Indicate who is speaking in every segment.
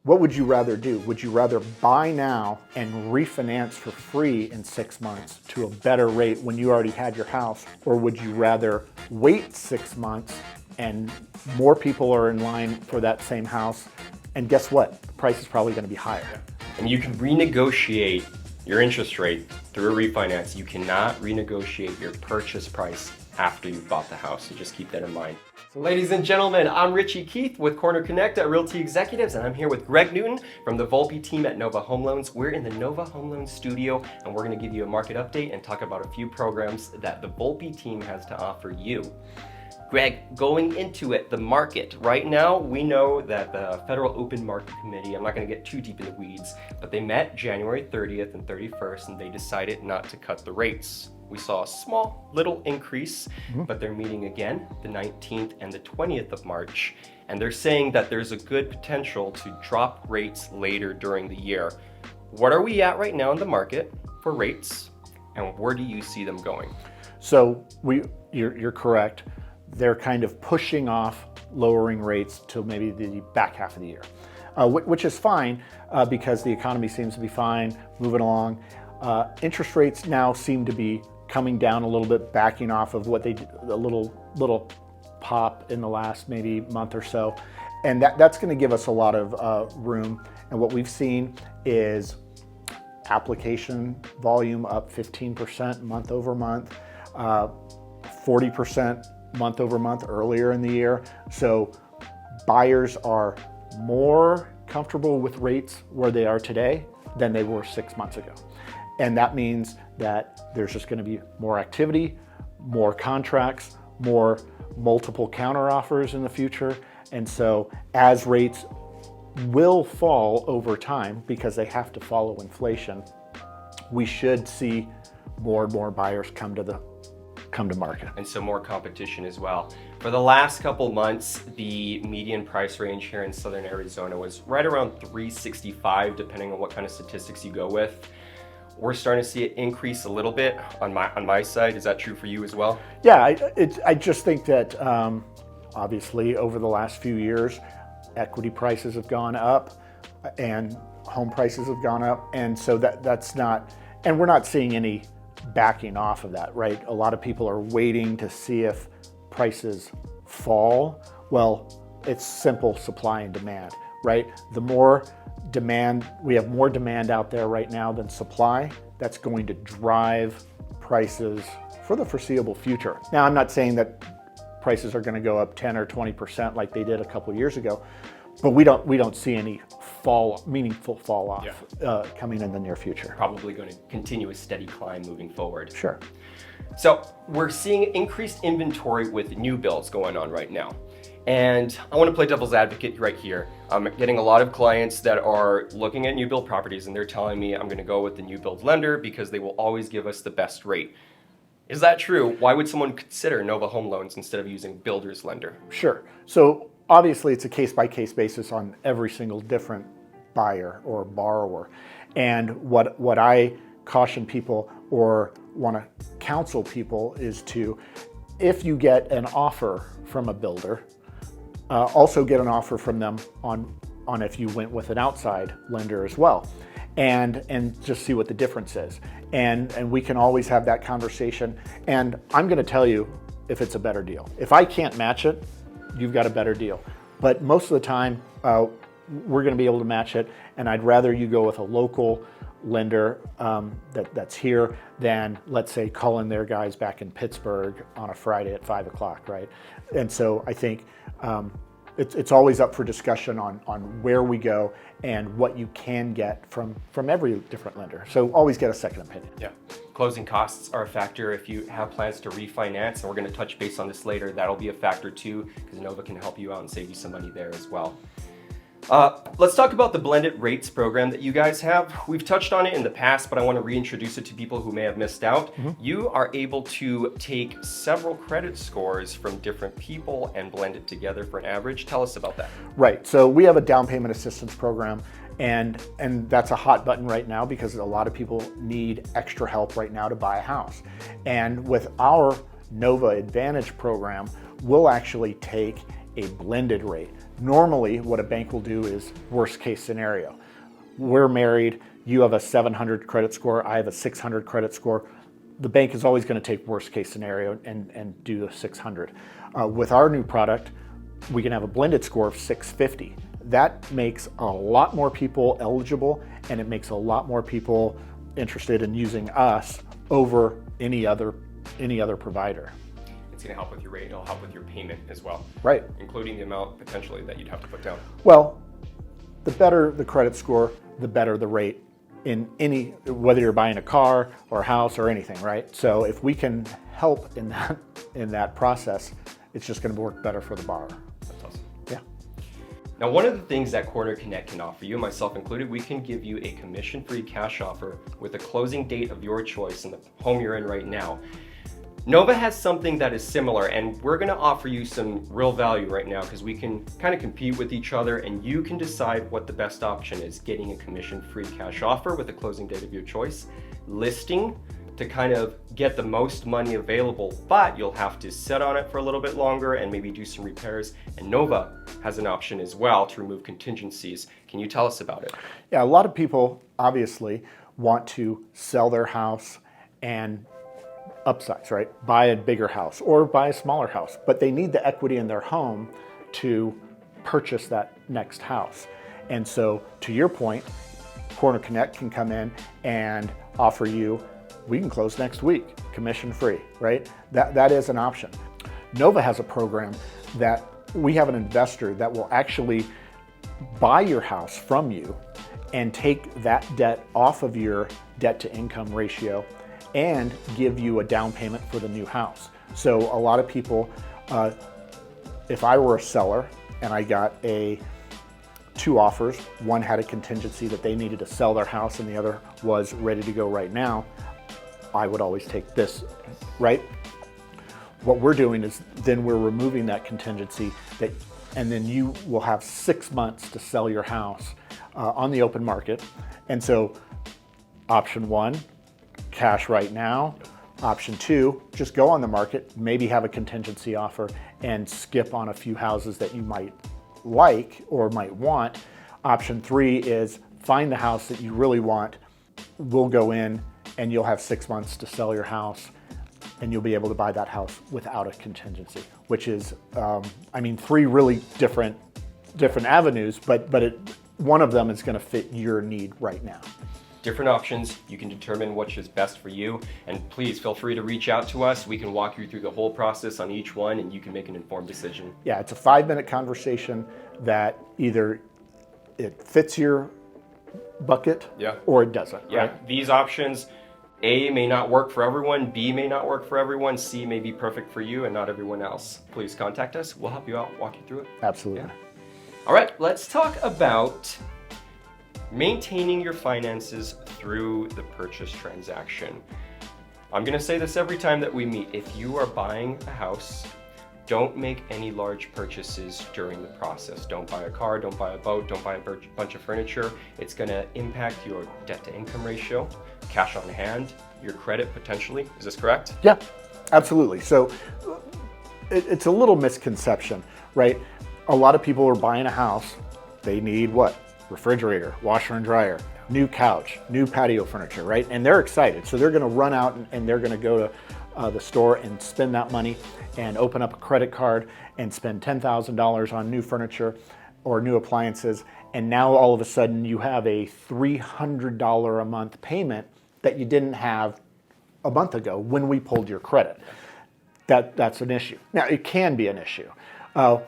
Speaker 1: what would you rather do? Would you rather buy now and refinance for free in 6 months to a better rate when you already had your house? Or would you rather wait 6 months and more people are in line for that same house? And guess what? The price is probably going to be higher.
Speaker 2: And you can renegotiate your interest rate through a refinance. You cannot renegotiate your purchase price after you've bought the house, so just keep that in mind. So ladies and gentlemen, I'm Richie Keith with Corner Connect at Realty Executives, and I'm here with Greg Newton from the Volpe team at Nova Home Loans. We're in the Nova Home Loans studio, and we're gonna give you a market update and talk about a few programs that the Volpe team has to offer you. Greg, going into it, the market. Right now, we know that the Federal Open Market Committee, I'm not gonna get too deep in the weeds, but they met January 30th and 31st, and they decided not to cut the rates. We saw a small little increase, but they're meeting again the 19th and the 20th of March, and they're saying that there's a good potential to drop rates later during the year. What are we at right now in the market for rates, and where do you see them going?
Speaker 1: So you're correct. They're kind of pushing off lowering rates till maybe the back half of the year, which is fine because the economy seems to be fine, moving along. Interest rates now seem to be coming down a little bit, backing off of what they did, a little pop in the last maybe month or so. And that's going to give us a lot of room. And what we've seen is application volume up 15% month over month, 40% month over month earlier in the year. So buyers are more comfortable with rates where they are today than they were 6 months ago. And that means that there's just going to be more activity, more contracts, more multiple counteroffers in the future. And so as rates will fall over time because they have to follow inflation, we should see more and more buyers come to market.
Speaker 2: And so more competition as well. For the last couple months, the median price range here in Southern Arizona was right around 365, depending on what kind of statistics you go with. We're starting to see it increase a little bit on my side. Is that true for you as well?
Speaker 1: Yeah, I just think that obviously over the last few years, equity prices have gone up and home prices have gone up. And so that's not, and we're not seeing any backing off of that, right? A lot of people are waiting to see if prices fall. Well, it's simple supply and demand, right? The more demand, we have more demand out there right now than supply. That's going to drive prices for the foreseeable future. Now, I'm not saying that prices are going to go up 10 or 20% like they did a couple of years ago, but we don't see any meaningful fall off coming in the near future.
Speaker 2: Probably going to continue a steady climb moving forward.
Speaker 1: Sure.
Speaker 2: So we're seeing increased inventory with new builds going on right now. And I want to play devil's advocate right here. I'm getting a lot of clients that are looking at new build properties and they're telling me I'm going to go with the new build lender because they will always give us the best rate. Is that true? Why would someone consider Nova Home Loans instead of using builder's lender?
Speaker 1: Sure. So obviously it's a case-by-case basis on every single different buyer or borrower. And what I caution people or want to counsel people is to, if you get an offer from a builder, also get an offer from them on if you went with an outside lender as well, and just see what the difference is. And we can always have that conversation. And I'm going to tell you if it's a better deal. If I can't match it, you've got a better deal. But most of the time, we're going to be able to match it. And I'd rather you go with a local lender that's here than, let's say, calling their guys back in Pittsburgh on a Friday at 5 o'clock, right? And so I think it's always up for discussion on where we go and what you can get from every different lender. So always get a second opinion.
Speaker 2: Yeah. Closing costs are a factor if you have plans to refinance, and we're going to touch base on this later. That'll be a factor too, because Nova can help you out and save you some money there as well. Let's talk about the blended rates program that you guys have. We've touched on it in the past, but I want to reintroduce it to people who may have missed out. You are able to take several credit scores from different people and blend it together for an average. Tell us about that.
Speaker 1: Right. So we have a down payment assistance program, and that's a hot button right now because a lot of people need extra help right now to buy a house. And with our Nova Advantage program, we'll actually take a blended rate. Normally, what a bank will do is worst case scenario. We're married, you have a 700 credit score, I have a 600 credit score. The bank is always going to take worst case scenario and do the 600. With our new product, we can have a blended score of 650. That makes a lot more people eligible, and it makes a lot more people interested in using us over any other provider.
Speaker 2: It's going to help with your rate. It'll help with your payment as well.
Speaker 1: Right.
Speaker 2: Including the amount potentially that you'd have to put down.
Speaker 1: Well, the better the credit score, the better the rate in any, whether you're buying a car or a house or anything, right? So if we can help in that process, it's just going to work better for the borrower.
Speaker 2: That's awesome.
Speaker 1: Yeah.
Speaker 2: Now, one of the things that Corner Connect can offer you, myself included, we can give you a commission-free cash offer with a closing date of your choice in the home you're in right now. Nova has something that is similar, and we're going to offer you some real value right now because we can kind of compete with each other, and you can decide what the best option is: getting a commission-free cash offer with a closing date of your choice, listing to kind of get the most money available, but you'll have to sit on it for a little bit longer and maybe do some repairs. And Nova has an option as well to remove contingencies. Can you tell us about it?
Speaker 1: Yeah, a lot of people obviously want to sell their house and upsize, right? Buy a bigger house or buy a smaller house, but they need the equity in their home to purchase that next house. And so, to your point, Corner Connect can come in and offer you, we can close next week, commission free, right? That is an option. Nova has a program that we have an investor that will actually buy your house from you and take that debt off of your debt to income ratio and give you a down payment for the new house. So a lot of people, if I were a seller and I got two offers, one had a contingency that they needed to sell their house and the other was ready to go right now, I would always take this, right? What we're doing is then we're removing that contingency, and then you will have 6 months to sell your house on the open market. And so option one, cash right now. Option two, just go on the market, maybe have a contingency offer and skip on a few houses that you might like or might want. Option three is find the house that you really want. We'll go in and you'll have 6 months to sell your house and you'll be able to buy that house without a contingency, which is, three really different avenues, but one of them is going to fit your need right now.
Speaker 2: Different options, you can determine which is best for you, and please feel free to reach out to us. We can walk you through the whole process on each one and you can make an informed decision.
Speaker 1: Yeah, it's a 5-minute conversation that either it fits your bucket or it doesn't.
Speaker 2: Yeah,
Speaker 1: right?
Speaker 2: These options, A may not work for everyone, B may not work for everyone, C may be perfect for you and not everyone else. Please contact us, we'll help you out, walk you through it.
Speaker 1: Absolutely.
Speaker 2: Yeah. All right, let's talk about maintaining your finances through the purchase transaction. I'm going to say this every time that we meet. If you are buying a house, don't make any large purchases during the process. Don't buy a car, don't buy a boat, don't buy a bunch of furniture. It's going to impact your debt to income ratio, cash on hand, your credit potentially. Is this correct?
Speaker 1: Yeah, absolutely. So it's a little misconception, right? A lot of people are buying a house. They need what? Refrigerator, washer and dryer, new couch, new patio furniture, right? And they're excited. So they're going to run out and they're going to go to the store and spend that money and open up a credit card and spend $10,000 on new furniture or new appliances. And now all of a sudden you have a $300 a month payment that you didn't have a month ago when we pulled your credit. That's an issue. Now it can be an issue.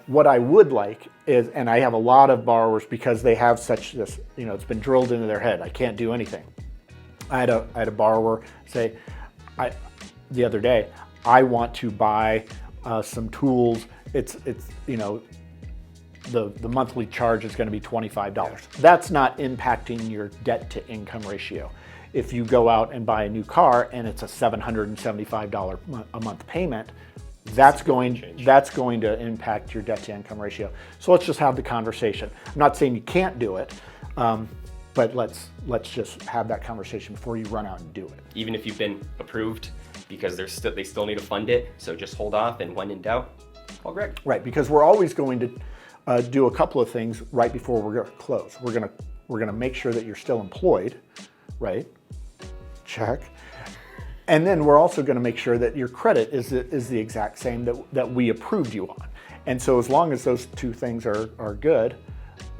Speaker 1: What I would like is, and I have a lot of borrowers because they have this, it's been drilled into their head, I can't do anything. I had a borrower say, the other day, I want to buy some tools. It's the monthly charge is going to be $25. That's not impacting your debt to income ratio. If you go out and buy a new car and it's a $775 a month payment, that's going to impact your debt to income ratio. So let's just have the conversation. I'm not saying you can't do it, but let's just have that conversation before you run out and do it.
Speaker 2: Even if you've been approved, because they still need to fund it, so just hold off, and when in doubt, call Greg.
Speaker 1: Right, because we're always going do a couple of things right before we're going to close. We're going to make sure that you're still employed, right? Check. And then we're also going to make sure that your credit is the exact same that we approved you on. And so as long as those two things are good,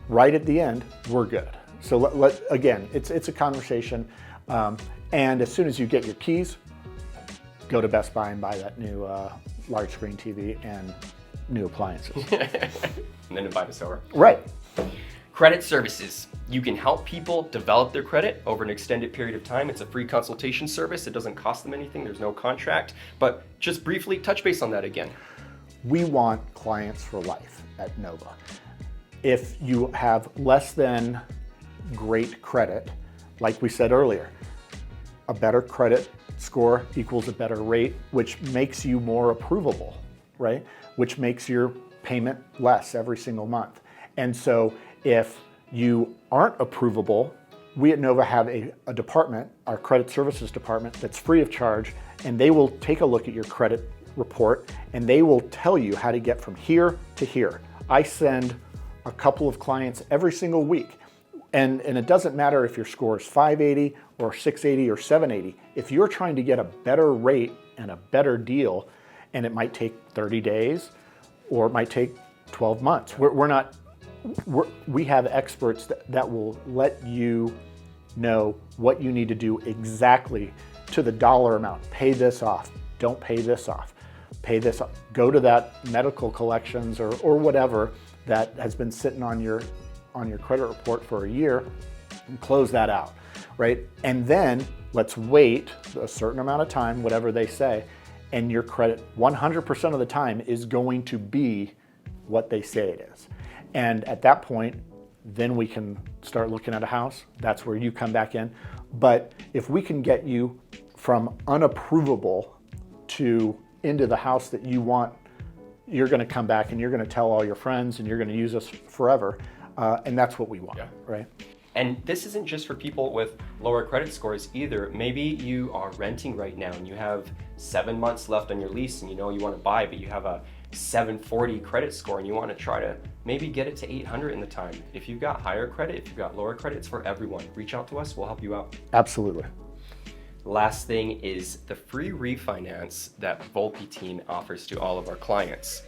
Speaker 1: right at the end, we're good. So again, it's a conversation. And as soon as you get your keys, go to Best Buy and buy that new large screen TV and new appliances.
Speaker 2: And then invite us over.
Speaker 1: Right.
Speaker 2: Credit services. You can help people develop their credit over an extended period of time. It's a free consultation service. It doesn't cost them anything. There's no contract. But just briefly, touch base on that again.
Speaker 1: We want clients for life at Nova. If you have less than great credit, like we said earlier, a better credit score equals a better rate, which makes you more approvable, right? Which makes your payment less every single month. And so if you aren't approvable, we at Nova have a department, our credit services department, that's free of charge, and they will take a look at your credit report and they will tell you how to get from here to here. I send a couple of clients every single week, and it doesn't matter if your score is 580 or 680 or 780. If you're trying to get a better rate and a better deal, and it might take 30 days or it might take 12 months, we have experts that will let you know what you need to do exactly to the dollar amount. Pay this off, don't pay this off, pay this off. Go to that medical collections or whatever that has been sitting on your credit report for a year and close that out, right? And then let's wait a certain amount of time, whatever they say, and your credit 100% of the time is going to be what they say it is. And at that point, then we can start looking at a house. That's where you come back in. But if we can get you from unapprovable to into the house that you want, you're going to come back and you're going to tell all your friends and you're going to use us forever. And that's what we want, right?
Speaker 2: And this isn't just for people with lower credit scores either. Maybe you are renting right now and you have 7 months left on your lease and you know you want to buy, but you have a 740 credit score and you want to try to maybe get it to 800 in the time. If you've got higher credit, if you've got lower credit, it's for everyone. Reach out to us, we'll help you out.
Speaker 1: Absolutely.
Speaker 2: Last thing is the free refinance that Volpe team offers to all of our clients.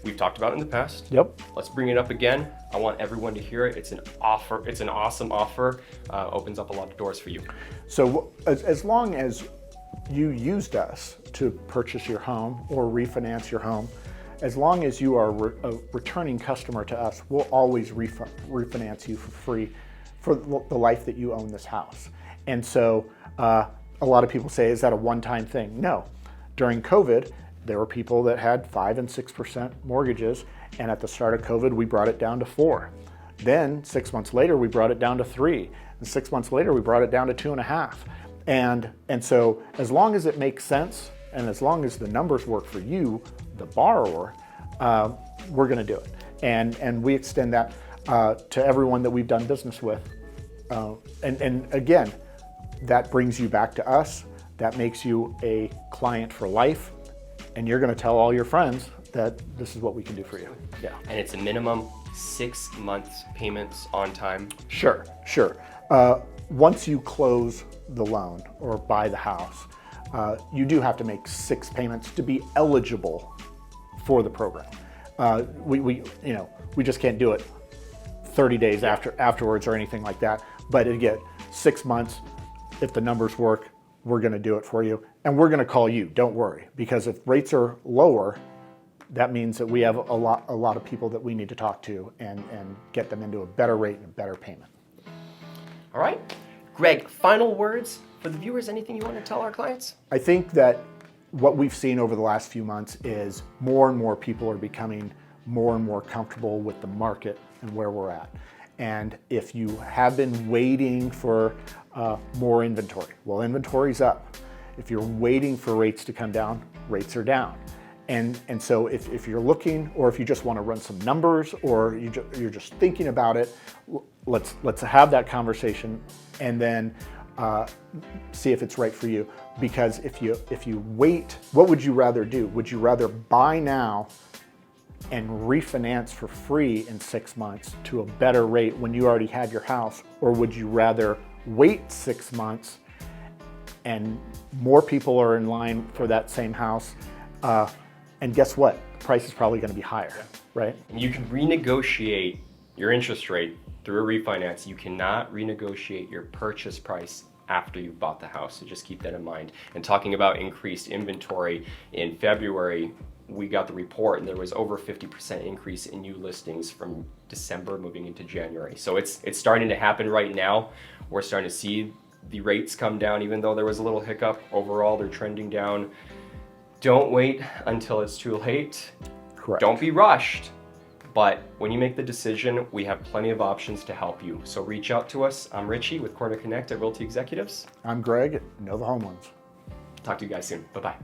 Speaker 2: We've talked about it in the past.
Speaker 1: Yep.
Speaker 2: Let's bring it up again. I want everyone to hear it. It's an offer. It's an awesome offer. Opens up a lot of doors for you.
Speaker 1: So as long as you used us to purchase your home or refinance your home, as long as you are a returning customer to us, we'll always refinance you for free for the life that you own this house. And so a lot of people say, is that a one-time thing? No. During COVID, there were people that had 5 and 6% mortgages, and at the start of COVID, we brought it down to 4. Then 6 months later, we brought it down to 3, and 6 months later, we brought it down to 2.5. And so as long as it makes sense, and as long as the numbers work for you, the borrower, we're going to do it. And we extend that to everyone that we've done business with. And again, that brings you back to us. That makes you a client for life. And you're going to tell all your friends that this is what we can do for you. Yeah.
Speaker 2: And it's a minimum 6 months payments on time.
Speaker 1: Sure. Once you close the loan or buy the house, you do have to make 6 payments to be eligible for the program. We just can't do it 30 days afterwards or anything like that. But again, 6 months, if the numbers work, we're going to do it for you. And we're going to call you, don't worry. Because if rates are lower, that means that we have a lot of people that we need to talk to and get them into a better rate and a better payment.
Speaker 2: All right. Greg, final words for the viewers, anything you want to tell our clients?
Speaker 1: I think that what we've seen over the last few months is more and more people are becoming more and more comfortable with the market and where we're at. And if you have been waiting for more inventory, well, inventory's up. If you're waiting for rates to come down, rates are down. And so if you're looking, or if you just want to run some numbers, or you're just thinking about it, let's have that conversation and then see if it's right for you. Because if you wait, what would you rather do? Would you rather buy now and refinance for free in 6 months to a better rate when you already had your house? Or would you rather wait 6 months and more people are in line for that same house? And guess what? The price is probably going to be higher, right?
Speaker 2: You can renegotiate your interest rate through a refinance. You cannot renegotiate your purchase price after you've bought the house, so just keep that in mind. And talking about increased inventory, in February, we got the report and there was over 50% increase in new listings from December moving into January. So it's starting to happen right now. We're starting to see the rates come down, even though there was a little hiccup. Overall, they're trending down. Don't wait until it's too late.
Speaker 1: Correct.
Speaker 2: Don't be rushed. But when you make the decision, we have plenty of options to help you. So reach out to us. I'm Richie with Corner Connect at Realty Executives.
Speaker 1: I'm Greg at Know the Home Ones.
Speaker 2: Talk to you guys soon. Bye-bye.